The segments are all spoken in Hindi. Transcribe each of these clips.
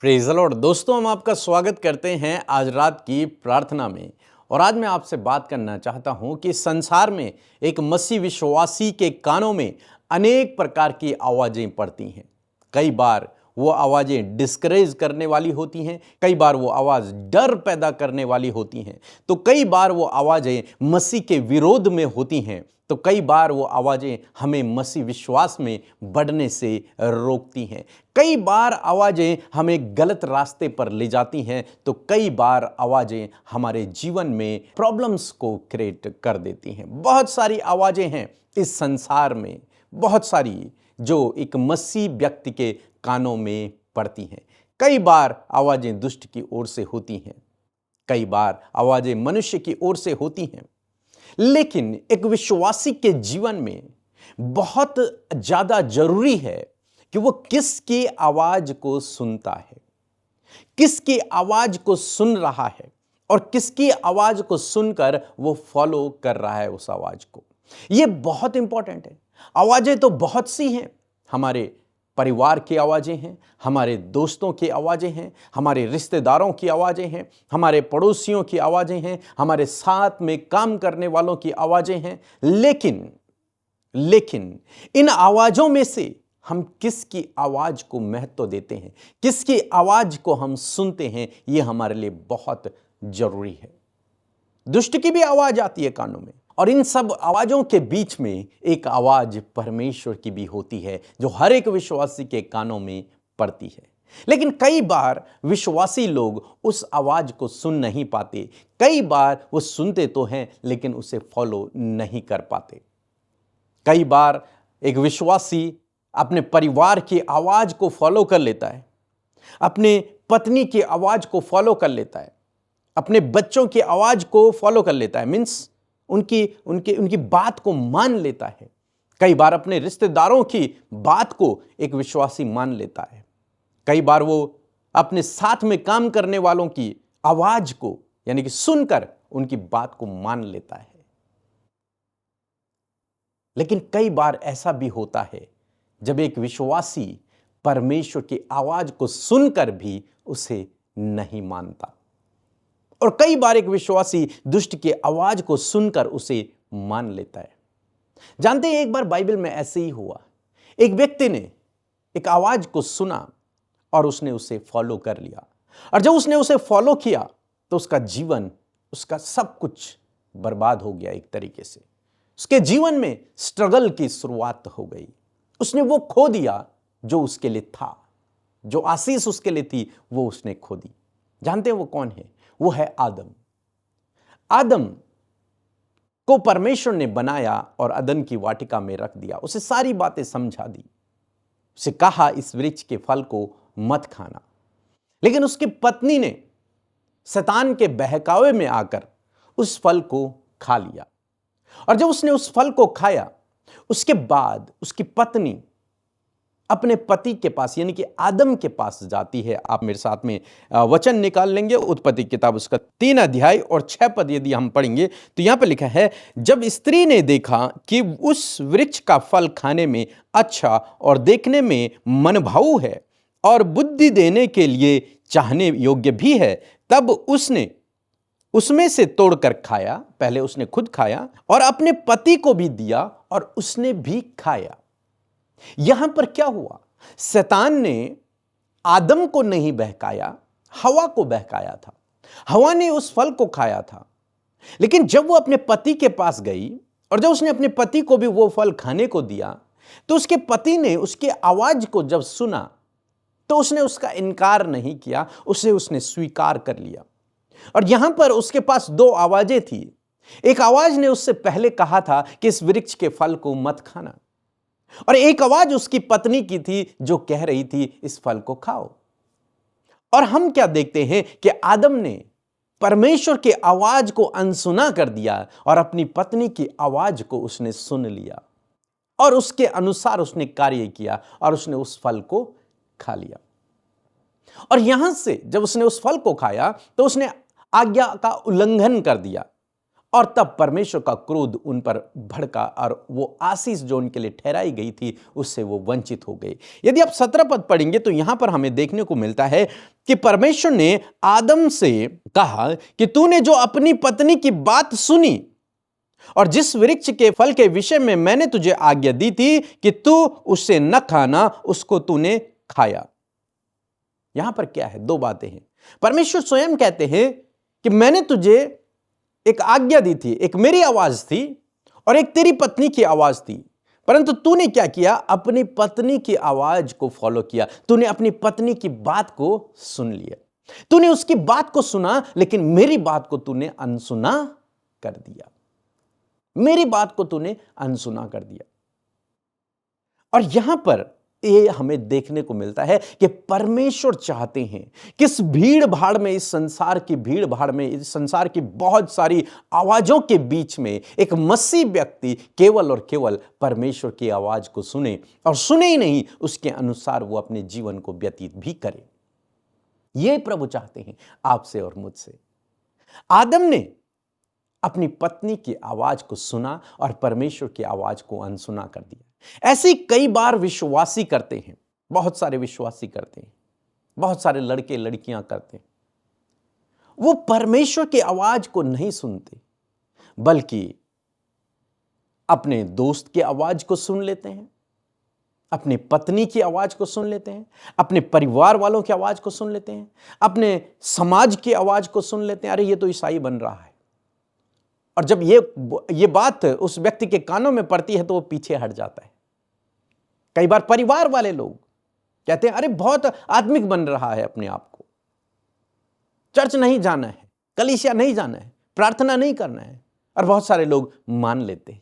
Praise the Lord. दोस्तों, हम आपका स्वागत करते हैं आज रात की प्रार्थना में। और आज मैं आपसे बात करना चाहता हूं कि संसार में एक मसीह विश्वासी के कानों में अनेक प्रकार की आवाज़ें पड़ती हैं। कई बार वो आवाज़ें डिस्करेज करने वाली होती हैं, कई बार वो आवाज़ डर पैदा करने वाली होती हैं, तो कई बार वो आवाज़ें मसीह के विरोध में होती हैं, तो कई बार वो आवाज़ें हमें मसीह विश्वास में बढ़ने से रोकती हैं। कई बार आवाज़ें हमें गलत रास्ते पर ले जाती हैं, तो कई बार आवाज़ें हमारे जीवन में प्रॉब्लम्स को क्रिएट कर देती हैं। बहुत सारी आवाज़ें हैं इस संसार में, बहुत सारी जो एक मसीह व्यक्ति के कानों में पड़ती हैं। कई बार आवाज़ें दुष्ट की ओर से होती हैं, कई बार आवाज़ें मनुष्य की ओर से होती हैं। लेकिन एक विश्वासी के जीवन में बहुत ज़्यादा ज़रूरी है कि वो किसकी आवाज़ को सुनता है, किसकी आवाज़ को सुन रहा है और किसकी आवाज़ को सुनकर वो फॉलो कर रहा है उस आवाज़ को। ये बहुत इंपॉर्टेंट है। आवाज़ें तो बहुत सी हैं, हमारे परिवार की आवाज़ें हैं, हमारे दोस्तों की आवाज़ें हैं, हमारे रिश्तेदारों की आवाज़ें हैं, हमारे पड़ोसियों की आवाज़ें हैं, हमारे साथ में काम करने वालों की आवाज़ें हैं। लेकिन इन आवाज़ों में से हम किसकी आवाज़ को महत्व देते हैं, किसकी आवाज़ को हम सुनते हैं, ये हमारे लिए बहुत ज़रूरी है। दुष्ट की भी आवाज़ आती है कानों में, और इन सब आवाज़ों के बीच में एक आवाज़ परमेश्वर की भी होती है जो हर एक विश्वासी के कानों में पड़ती है। लेकिन कई बार विश्वासी लोग उस आवाज़ को सुन नहीं पाते, कई बार वो सुनते तो हैं लेकिन उसे फॉलो नहीं कर पाते। कई बार एक विश्वासी अपने परिवार की आवाज़ को फॉलो कर लेता है, अपने पत्नी की आवाज़ को फॉलो कर लेता है, अपने बच्चों की आवाज़ को फॉलो कर लेता है, मीन्स उनकी उनकी उनकी बात को मान लेता है। कई बार अपने रिश्तेदारों की बात को एक विश्वासी मान लेता है। कई बार वो अपने साथ में काम करने वालों की आवाज़ को यानी कि सुनकर उनकी बात को मान लेता है। लेकिन कई बार ऐसा भी होता है जब एक विश्वासी परमेश्वर की आवाज़ को सुनकर भी उसे नहीं मानता, और कई बार एक विश्वासी दुष्ट की आवाज को सुनकर उसे मान लेता है। जानते हैं, एक बार बाइबल में ऐसे ही हुआ। एक व्यक्ति ने एक आवाज को सुना और उसने उसे फॉलो कर लिया, और जब उसने उसे फॉलो किया तो उसका जीवन, उसका सब कुछ बर्बाद हो गया। एक तरीके से उसके जीवन में स्ट्रगल की शुरुआत हो गई। उसने वो खो दिया जो उसके लिए था, जो आशीष उसके लिए थी वो उसने खो दी। जानते हैं वो कौन है? वो है आदम। आदम को परमेश्वर ने बनाया और अदन की वाटिका में रख दिया, उसे सारी बातें समझा दी, उसे कहा इस वृक्ष के फल को मत खाना। लेकिन उसकी पत्नी ने शैतान के बहकावे में आकर उस फल को खा लिया, और जब उसने उस फल को खाया उसके बाद उसकी पत्नी अपने पति के पास यानी कि आदम के पास जाती है। आप मेरे साथ में वचन निकाल लेंगे, उत्पत्ति किताब उसका 3 अध्याय और 6 पद यदि हम पढ़ेंगे तो यहां पर लिखा है, जब स्त्री ने देखा कि उस वृक्ष का फल खाने में अच्छा और देखने में मनभाऊ है और बुद्धि देने के लिए चाहने योग्य भी है, तब उसने उसमें से तोड़कर खाया। पहले उसने खुद खाया और अपने पति को भी दिया और उसने भी खाया। यहां पर क्या हुआ? शैतान ने आदम को नहीं बहकाया, हवा को बहकाया था। हवा ने उस फल को खाया था, लेकिन जब वो अपने पति के पास गई और जब उसने अपने पति को भी वो फल खाने को दिया, तो उसके पति ने उसकी आवाज को जब सुना तो उसने उसका इनकार नहीं किया, उसे उसने स्वीकार कर लिया। और यहां पर उसके पास 2 आवाजें थी। एक आवाज ने उससे पहले कहा था कि इस वृक्ष के फल को मत खाना, और एक आवाज उसकी पत्नी की थी जो कह रही थी इस फल को खाओ। और हम क्या देखते हैं कि आदम ने परमेश्वर की आवाज को अनसुना कर दिया और अपनी पत्नी की आवाज को उसने सुन लिया और उसके अनुसार उसने कार्य किया और उसने उस फल को खा लिया। और यहां से जब उसने उस फल को खाया तो उसने आज्ञा का उल्लंघन कर दिया और तब परमेश्वर का क्रोध उन पर भड़का और वो आशीष जो उनके लिए ठहराई गई थी उससे वो वंचित हो गए। यदि आप 17 पद पढ़ेंगे तो यहां पर हमें देखने को मिलता है कि परमेश्वर ने आदम से कहा कि तूने जो अपनी पत्नी की बात सुनी और जिस वृक्ष के फल के विषय में मैंने तुझे आज्ञा दी थी कि तू उससे न खाना, उसको तूने खाया। यहां पर क्या है? दो बातें हैं। परमेश्वर स्वयं कहते हैं कि मैंने तुझे एक आज्ञा दी थी, एक मेरी आवाज थी और एक तेरी पत्नी की आवाज थी, परंतु तूने क्या किया? अपनी पत्नी की आवाज को फॉलो किया। तूने अपनी पत्नी की बात को सुन लिया। तूने उसकी बात को सुना, लेकिन मेरी बात को तूने अनसुना कर दिया। मेरी बात को तूने अनसुना कर दिया। और यहां पर ये हमें देखने को मिलता है कि परमेश्वर चाहते हैं कि इस भीड़ भाड़ में, इस संसार की भीड़ भाड़ में, इस संसार की बहुत सारी आवाजों के बीच में एक मसीह व्यक्ति केवल और केवल परमेश्वर की आवाज को सुने, और सुने ही नहीं, उसके अनुसार वो अपने जीवन को व्यतीत भी करे। ये प्रभु चाहते हैं आपसे और मुझसे। आदम ने अपनी पत्नी की आवाज को सुना और परमेश्वर की आवाज को अनसुना कर दिया। ऐसे कई बार विश्वासी करते हैं, बहुत सारे विश्वासी करते हैं, बहुत सारे लड़के लड़कियां करते हैं। वो परमेश्वर की आवाज को नहीं सुनते, बल्कि अपने दोस्त की आवाज को सुन लेते हैं, अपनी पत्नी की आवाज को सुन लेते हैं, अपने परिवार वालों की आवाज को सुन लेते हैं, अपने समाज की आवाज को सुन लेते हैं। अरे ये तो ईसाई बन रहा है। और जब ये बात उस व्यक्ति के कानों में पड़ती है तो वो पीछे हट जाता है। कई बार परिवार वाले लोग कहते हैं अरे बहुत आत्मिक बन रहा है अपने आप को, चर्च नहीं जाना है, कलीसिया नहीं जाना है, प्रार्थना नहीं करना है, और बहुत सारे लोग मान लेते हैं।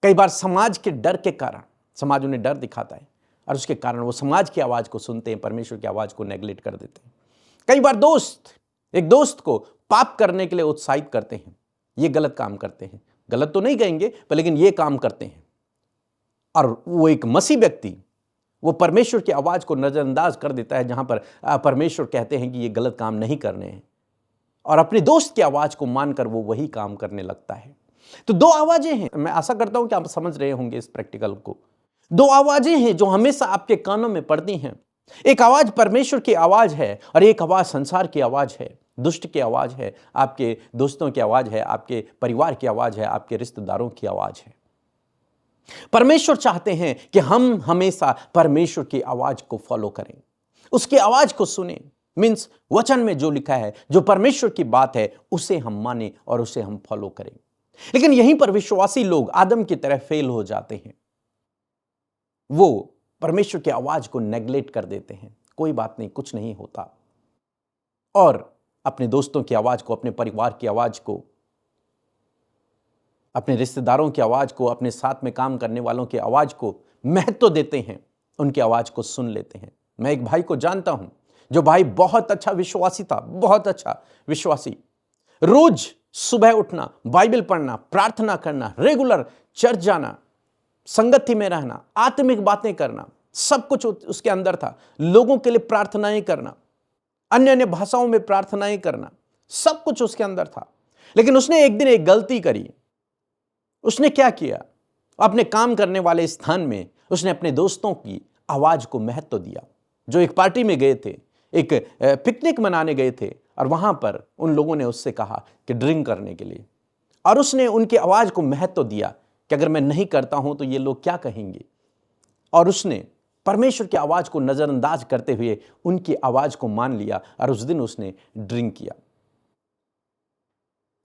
कई बार समाज के डर के कारण, समाज उन्हें डर दिखाता है और उसके कारण वो समाज की आवाज को सुनते हैं, परमेश्वर की आवाज को नेग्लेक्ट कर देते हैं। कई बार एक दोस्त को पाप करने के लिए उत्साहित करते हैं, ये गलत काम करते हैं, गलत तो नहीं कहेंगे पर लेकिन ये काम करते हैं, और वो एक मसीह व्यक्ति वो परमेश्वर की आवाज को नजरअंदाज कर देता है जहां पर परमेश्वर कहते हैं कि ये गलत काम नहीं करने हैं, और अपने दोस्त की आवाज को मानकर वो वही काम करने लगता है। तो दो आवाजें हैं, मैं आशा करता हूं कि आप समझ रहे होंगे इस प्रैक्टिकल को। दो आवाजें हैं जो हमेशा आपके कानों में पड़ती हैं। एक आवाज परमेश्वर की आवाज है और एक आवाज संसार की आवाज है, दुष्ट की आवाज है, आपके दोस्तों की आवाज है, आपके परिवार की आवाज है, आपके रिश्तेदारों की आवाज है। परमेश्वर चाहते हैं कि हम हमेशा परमेश्वर की आवाज को फॉलो करें, उसकी आवाज को सुने। मीन्स वचन में जो लिखा है, जो परमेश्वर की बात है, उसे हम माने और उसे हम फॉलो करें। लेकिन यहीं पर विश्वासी लोग आदम की तरह फेल हो जाते हैं। वो परमेश्वर की आवाज को नेग्लेक्ट कर देते हैं, कोई बात नहीं, कुछ नहीं होता, और अपने दोस्तों की आवाज को, अपने परिवार की आवाज को, अपने रिश्तेदारों की आवाज को, अपने साथ में काम करने वालों की आवाज को महत्व देते हैं, उनकी आवाज को सुन लेते हैं। मैं एक भाई को जानता हूं, जो भाई बहुत अच्छा विश्वासी था, बहुत अच्छा विश्वासी, रोज सुबह उठना, बाइबल पढ़ना, प्रार्थना करना, रेगुलर चर्च जाना, संगति में रहना, आत्मिक बातें करना, सब कुछ उसके अंदर था। लोगों के लिए प्रार्थनाएं करना, अन्य अन्य भाषाओं में प्रार्थनाएं करना, सब कुछ उसके अंदर था। लेकिन उसने एक दिन एक गलती करी। उसने क्या किया? अपने काम करने वाले स्थान में उसने अपने दोस्तों की आवाज को महत्व दिया, जो एक पार्टी में गए थे, एक पिकनिक मनाने गए थे, और वहां पर उन लोगों ने उससे कहा कि ड्रिंक करने के लिए, और उसने उनकी आवाज को महत्व दिया कि अगर मैं नहीं करता हूं तो ये लोग क्या कहेंगे, और उसने परमेश्वर की आवाज को नजरअंदाज करते हुए उनकी आवाज को मान लिया, और उस दिन उसने ड्रिंक किया।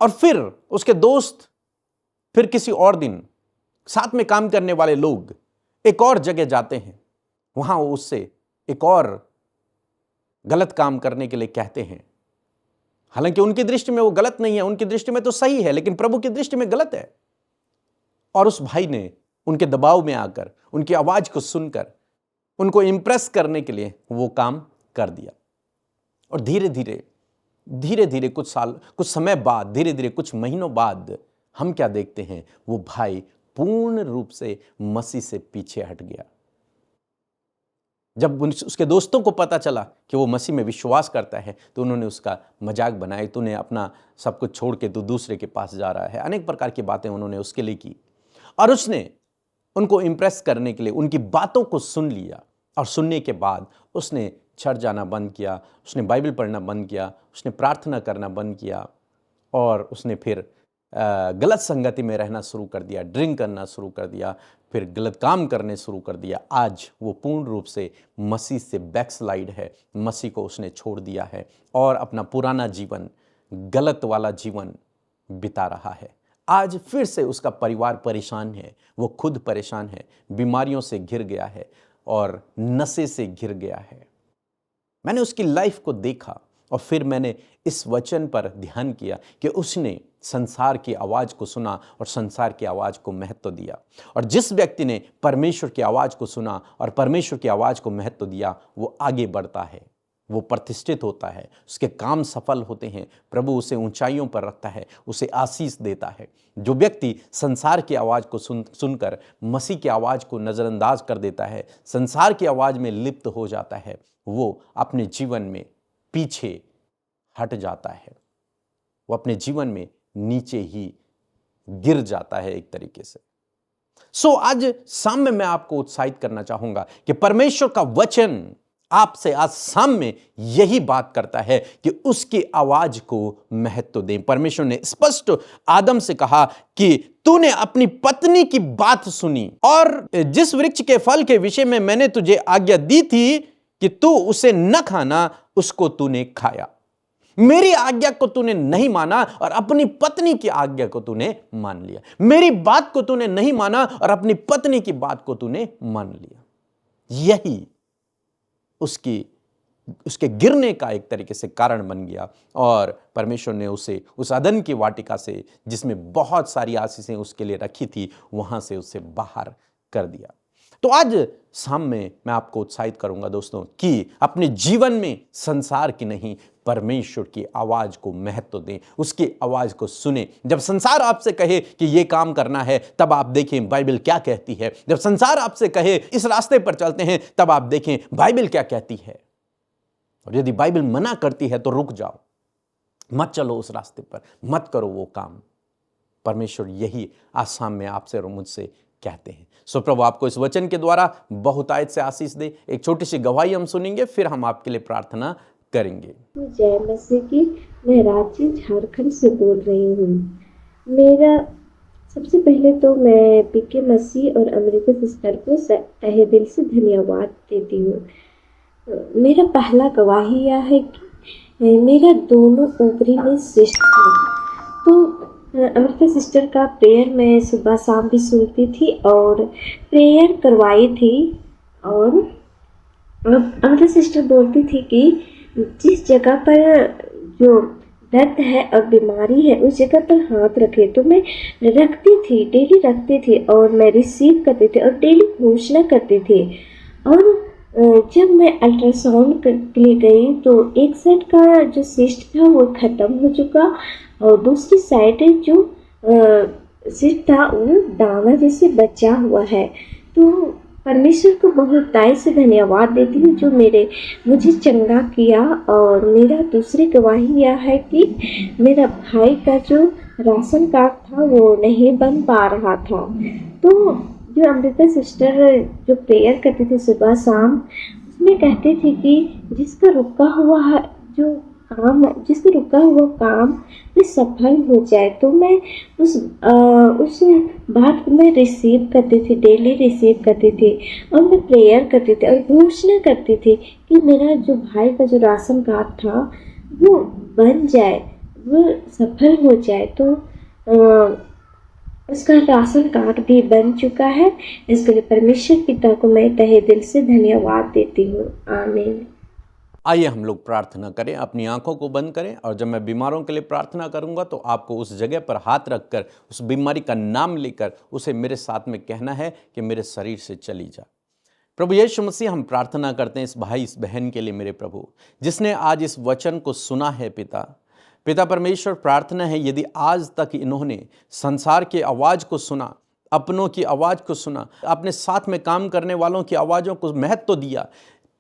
और फिर उसके दोस्त फिर किसी और दिन, साथ में काम करने वाले लोग एक और जगह जाते हैं, वहां वो उससे एक और गलत काम करने के लिए कहते हैं। हालांकि उनकी दृष्टि में वो गलत नहीं है, उनकी दृष्टि में तो सही है, लेकिन प्रभु की दृष्टि में गलत है। और उस भाई ने उनके दबाव में आकर, उनकी आवाज को सुनकर, उनको इंप्रेस करने के लिए वो काम कर दिया। और धीरे धीरे कुछ समय बाद, धीरे धीरे कुछ महीनों बाद हम क्या देखते हैं? वो भाई पूर्ण रूप से मसीह से पीछे हट गया। जब उसके दोस्तों को पता चला कि वो मसीह में विश्वास करता है तो उन्होंने उसका मजाक बनाया, तूने अपना सब कुछ छोड़ के तू दूसरे के पास जा रहा है। अनेक प्रकार की बातें उन्होंने उसके लिए की और उसने उनको इम्प्रेस करने के लिए उनकी बातों को सुन लिया और सुनने के बाद उसने चर्च जाना बंद किया, उसने बाइबल पढ़ना बंद किया, उसने प्रार्थना करना बंद किया और उसने फिर गलत संगति में रहना शुरू कर दिया, ड्रिंक करना शुरू कर दिया, फिर गलत काम करने शुरू कर दिया। आज वो पूर्ण रूप से मसीह से बैकस्लाइड है, मसीह को उसने छोड़ दिया है और अपना पुराना जीवन, गलत वाला जीवन बिता रहा है। आज फिर से उसका परिवार परेशान है, वो खुद परेशान है, बीमारियों से घिर गया है और नशे से घिर गया है। मैंने उसकी लाइफ को देखा और फिर मैंने इस वचन पर ध्यान किया कि उसने संसार की आवाज़ को सुना और संसार की आवाज़ को महत्व दिया। और जिस व्यक्ति ने परमेश्वर की आवाज़ को सुना और परमेश्वर की आवाज़ को महत्व दिया, वो आगे बढ़ता है, वो प्रतिष्ठित होता है, उसके काम सफल होते हैं, प्रभु उसे ऊंचाइयों पर रखता है, उसे आशीष देता है। जो व्यक्ति संसार की आवाज़ को सुनकर मसीह की आवाज़ को नज़रअंदाज कर देता है, संसार की आवाज़ में लिप्त हो जाता है, वो अपने जीवन में पीछे हट जाता है, वो अपने जीवन में नीचे ही गिर जाता है एक तरीके से। आज शाम में मैं आपको उत्साहित करना चाहूंगा कि परमेश्वर का वचन आपसे आज शाम में यही बात करता है कि उसकी आवाज को महत्व दें। परमेश्वर ने स्पष्ट आदम से कहा कि तूने अपनी पत्नी की बात सुनी और जिस वृक्ष के फल के विषय में मैंने तुझे आज्ञा दी थी कि तू उसे न खाना, उसको तूने खाया। मेरी आज्ञा को तूने नहीं माना और अपनी पत्नी की आज्ञा को तूने मान लिया। मेरी बात को तूने नहीं माना और अपनी पत्नी की बात को तूने मान लिया। यही उसके गिरने का एक तरीके से कारण बन गया और परमेश्वर ने उसे उस अदन की वाटिका से, जिसमें बहुत सारी आशीषें उसके लिए रखी थी, वहां से उसे बाहर कर दिया। तो आज शाम में मैं आपको उत्साहित करूंगा दोस्तों कि अपने जीवन में संसार की नहीं, परमेश्वर की आवाज को महत्व दें, उसकी आवाज को सुने। जब संसार आपसे कहे कि यह काम करना है, तब आप देखें बाइबल क्या कहती है। जब संसार आपसे कहे इस रास्ते पर चलते हैं, तब आप देखें बाइबल क्या कहती है। और यदि बाइबल मना करती है तो रुक जाओ, मत चलो उस रास्ते पर, मत करो वो काम। परमेश्वर यही आज शाम में आपसे और मुझसे कहते हैं। सो प्रभु आपको इस वचन के द्वारा बहुतायत से आशीष दे। एक छोटी सी गवाही हम सुनेंगे, फिर हम आपके लिए प्रार्थना करेंगे। जय मसीह की। मैं रांची झारखंड से बोल रही हूँ। मेरा सबसे पहले तो मैं पीके मसीह और अमृता सिस्टर को तहे दिल से धन्यवाद देती हूँ। मेरा पहला गवाही यह है कि मेरा दोनों ओवरी में सिस्ट था। तो अमृता सिस्टर का प्रेयर मैं सुबह शाम भी सुनती थी और प्रेयर करवाई थी। और अमृता सिस्टर बोलती थी कि जिस जगह पर जो दर्द है और बीमारी है उस जगह पर हाथ रखे। तो मैं रखती थी, डेली रखती थी और मैं रिसीव करती थी और डेली घोषणा करती थी। और जब मैं अल्ट्रासाउंड के लिए गई तो एक साइड का जो सिस्ट था वो ख़त्म हो चुका और दूसरी साइड जो सिस्ट था वो दाना जैसे बचा हुआ है। तो परमेश्वर को बहुताई से धन्यवाद देती हूँ जो मुझे चंगा किया। और मेरा दूसरी गवाही यह है कि मेरा भाई का जो राशन कार्ड था वो नहीं बन पा रहा था। तो जो अमृता सिस्टर जो प्रेयर करती थी सुबह शाम, उसमें कहती थी कि जिसका रुका हुआ काम में सफल हो जाए। तो मैं उस बात को मैं रिसीव करती थी, डेली रिसीव करती थी और मैं प्रेयर करती थी और घोषणा करती थी कि मेरा जो भाई का जो राशन कार्ड था वो बन जाए, वो सफल हो जाए। तो उसका राशन कार्ड भी बन चुका है। इसके लिए परमेश्वर पिता को मैं तहे दिल से धन्यवाद देती हूँ। आमीन। आइए हम लोग प्रार्थना करें, अपनी आंखों को बंद करें और जब मैं बीमारों के लिए प्रार्थना करूंगा तो आपको उस जगह पर हाथ रखकर उस बीमारी का नाम लेकर उसे मेरे साथ में कहना है कि मेरे शरीर से चली जा। प्रभु यीशु मसीह, हम प्रार्थना करते हैं इस भाई इस बहन के लिए मेरे प्रभु, जिसने आज इस वचन को सुना है। पिता परमेश्वर, प्रार्थना है यदि आज तक इन्होंने संसार की आवाज़ को सुना, अपनों की आवाज़ को सुना, अपने साथ में काम करने वालों की आवाज़ों को महत्व दिया,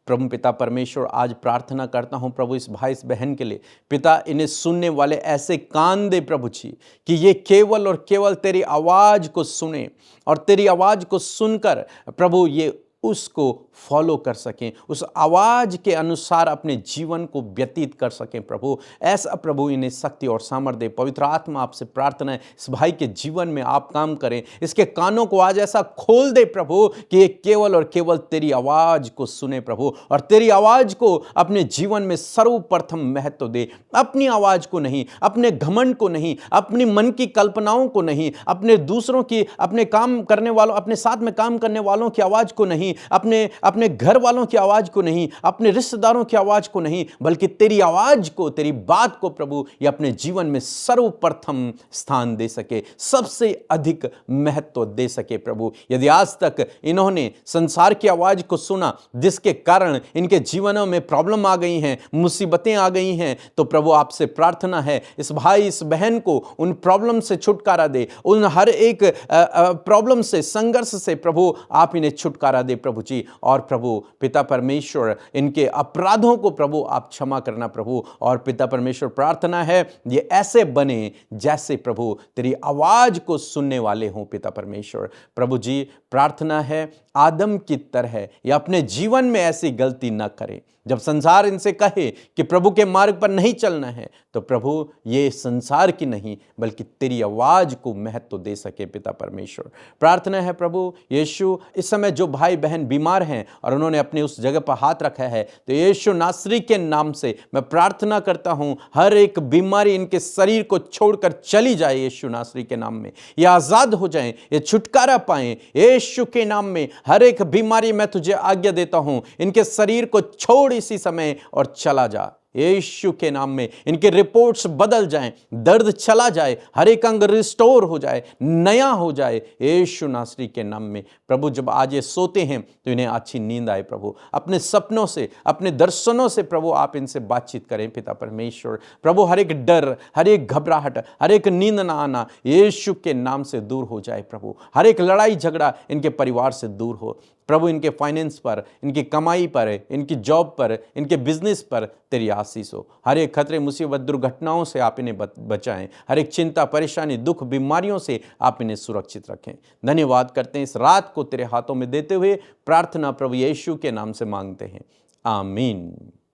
प्रभु पिता परमेश्वर, आज प्रार्थना करता हूं प्रभु इस भाई इस बहन के लिए। पिता, इन्हें सुनने वाले ऐसे कान दे प्रभु जी कि ये केवल और केवल तेरी आवाज को सुने और तेरी आवाज को सुनकर प्रभु ये उसको फॉलो कर सकें, उस आवाज के अनुसार अपने जीवन को व्यतीत कर सकें। प्रभु ऐसा प्रभु इन्हें शक्ति और सामर्थ्य दे। पवित्र आत्मा आपसे प्रार्थना है इस भाई के जीवन में आप काम करें, इसके कानों को आज ऐसा खोल दे प्रभु कि ये केवल और केवल तेरी आवाज को सुने प्रभु, और तेरी आवाज को अपने जीवन में सर्वप्रथम महत्व दे। अपनी आवाज को नहीं, अपने घमंड को नहीं, अपनी मन की कल्पनाओं को नहीं, अपने दूसरों की, अपने काम करने वालों, अपने साथ में काम करने वालों की आवाज को नहीं, अपने घर वालों की आवाज को नहीं, अपने रिश्तेदारों की आवाज को नहीं, बल्कि तेरी आवाज को, तेरी बात को प्रभु ये अपने जीवन में सर्वप्रथम स्थान दे सके, सबसे अधिक महत्व दे सके। प्रभु यदि आज तक इन्होंने संसार की आवाज को सुना जिसके कारण इनके जीवनों में प्रॉब्लम आ गई हैं, मुसीबतें आ गई हैं, तो प्रभु आपसे प्रार्थना है इस भाई इस बहन को उन प्रॉब्लम से छुटकारा दे, उन हर एक प्रॉब्लम से, संघर्ष से प्रभु आप इन्हें छुटकारा दे प्रभु जी। और प्रभु पिता परमेश्वर इनके अपराधों को प्रभु आप क्षमा करना प्रभु। और पिता परमेश्वर प्रार्थना है ये ऐसे बने जैसे प्रभु तेरी आवाज को सुनने वाले हों। पिता परमेश्वर प्रभु जी प्रार्थना है आदम की तरह ये अपने जीवन में ऐसी गलती न करें। जब संसार इनसे कहे कि प्रभु के मार्ग पर नहीं चलना है, तो प्रभु ये संसार की नहीं बल्कि तेरी आवाज को महत्व दे सके। पिता परमेश्वर प्रार्थना है प्रभु यीशु, इस समय जो भाई बहन बीमार हैं और उन्होंने अपने उस जगह पर हाथ रखा है, तो यीशु नासरी के नाम से मैं प्रार्थना करता हूं हर एक बीमारी इनके शरीर को छोड़कर चली जाए। यीशु नासरी के नाम में ये आजाद हो जाएं, ये छुटकारा पाएं। यीशु के नाम में हर एक बीमारी मैं तुझे आज्ञा देता हूं, इनके शरीर को छोड़ इसी समय और चला जा। यीशु के नाम में इनके रिपोर्ट्स बदल जाएं, दर्द चला जाए, हर एक अंग रिस्टोर हो जाए, नया हो जाए यीशु नासरी के नाम में। प्रभु जब आज ये सोते हैं तो इन्हें अच्छी नींद आए प्रभु, अपने सपनों से, अपने दर्शनों से प्रभु आप इनसे बातचीत करें। पिता परमेश्वर प्रभु हर एक डर, हर एक घबराहट, हर एक नींद ना आना यीशु के नाम से दूर हो जाए प्रभु। हर एक लड़ाई झगड़ा इनके परिवार से दूर हो प्रभु। इनके फाइनेंस पर, इनकी कमाई पर, इनकी जॉब पर, इनके बिजनेस पर तेरी आशीष हो। हर एक खतरे, मुसीबत, दुर्घटनाओं से आप इन्हें बचाएं। हर एक चिंता, परेशानी, दुख, बीमारियों से आप इन्हें सुरक्षित रखें। धन्यवाद करते हैं इस रात को तेरे हाथों में देते हुए। प्रार्थना प्रभु यीशु के नाम से मांगते हैं, आमीन।